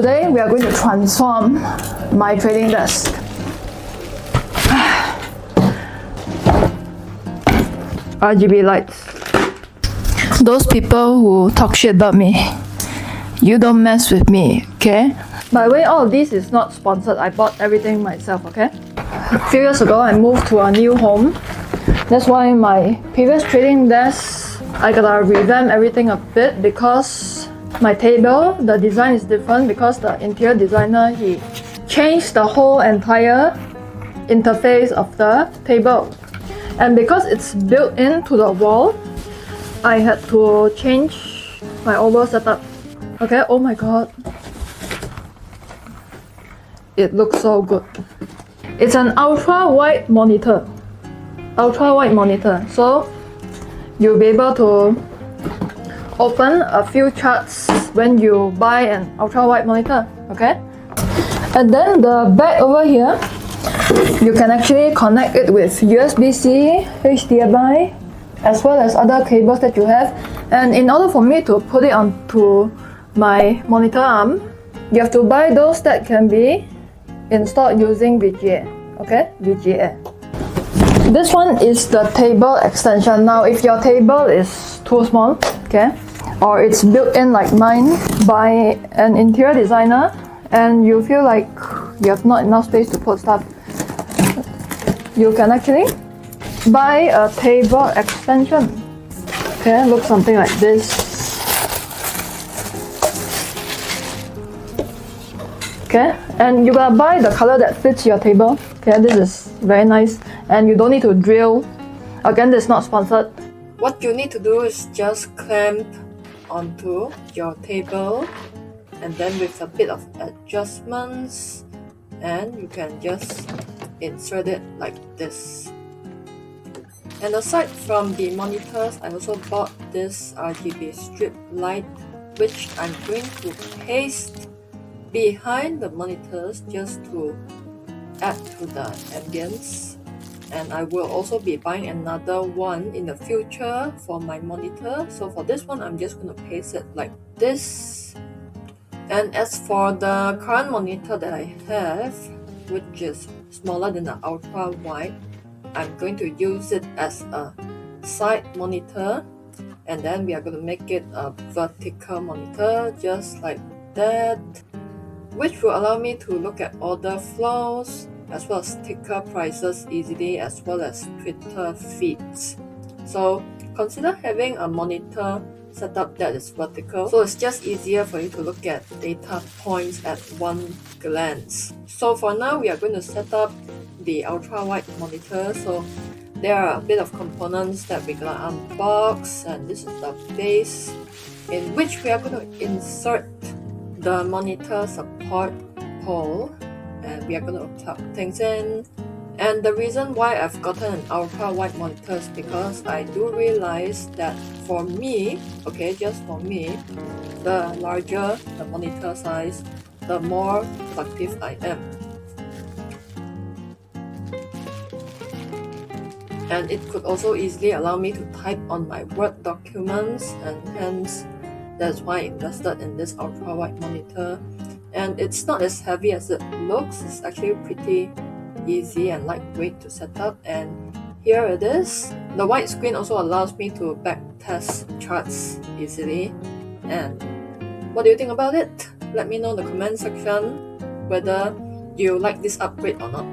Today we are going to transform my trading desk. RGB lights. Those people who talk shit about me, you don't mess with me, okay? By the way, all of this is not sponsored. I bought everything myself, okay? A few years ago, I moved to a new home. That's why my previous trading desk, I gotta revamp everything a bit because my table, the design is different because the interior designer, he changed the whole entire interface of the table. And because it's built into the wall, I had to change my overall setup. Okay, oh my god. It looks so good. It's an ultra-wide monitor. Ultra-wide monitor. So, you'll be able to open a few charts when you buy an ultra-wide monitor. Okay? And then the back over here, you can actually connect it with USB-C, HDMI, as well as other cables that you have. And in order for me to put it onto my monitor arm, you have to buy those that can be installed using VGA. Okay, VGA. This one is the table extension. Now, if your table is too small, okay, or it's built in like mine by an interior designer, and you feel like you have not enough space to put stuff, you can actually buy a table extension. Okay, looks something like this. Okay, and you gotta buy the color that fits your table. Okay, this is very nice, and you don't need to drill. Again, this is not sponsored. What you need to do is just clamp onto your table, and then with a bit of adjustments, and you can just insert it like this. And aside from the monitors, I also bought this RGB strip light, which I'm going to paste behind the monitors just to add to the ambience. And I will also be buying another one in the future for my monitor. So for this one, I'm just going to paste it like this. And as for the current monitor that I have, which is smaller than the ultra wide, I'm going to use it as a side monitor, and then we are going to make it a vertical monitor just like that, which will allow me to look at order flows as well as sticker prices easily, as well as Twitter feeds. So consider having a monitor setup that is vertical, so it's just easier for you to look at data points at one glance. So for now, we are going to set up the ultra-wide monitor. So there are a bit of components that we're gonna unbox, and this is the base in which we are going to insert the monitor support pole, and we are going to plug things in. And the reason why I've gotten an ultra-wide monitor is because I do realize that for me, okay, just for me, the larger the monitor size, the more productive I am. And it could also easily allow me to type on my Word documents, and hence that's why I invested in this ultra-wide monitor. And it's not as heavy as it looks. It's actually pretty easy and lightweight to set up, and here it is. The widescreen also allows me to backtest charts easily. And what do you think about it? Let me know in the comment section whether you like this upgrade or not.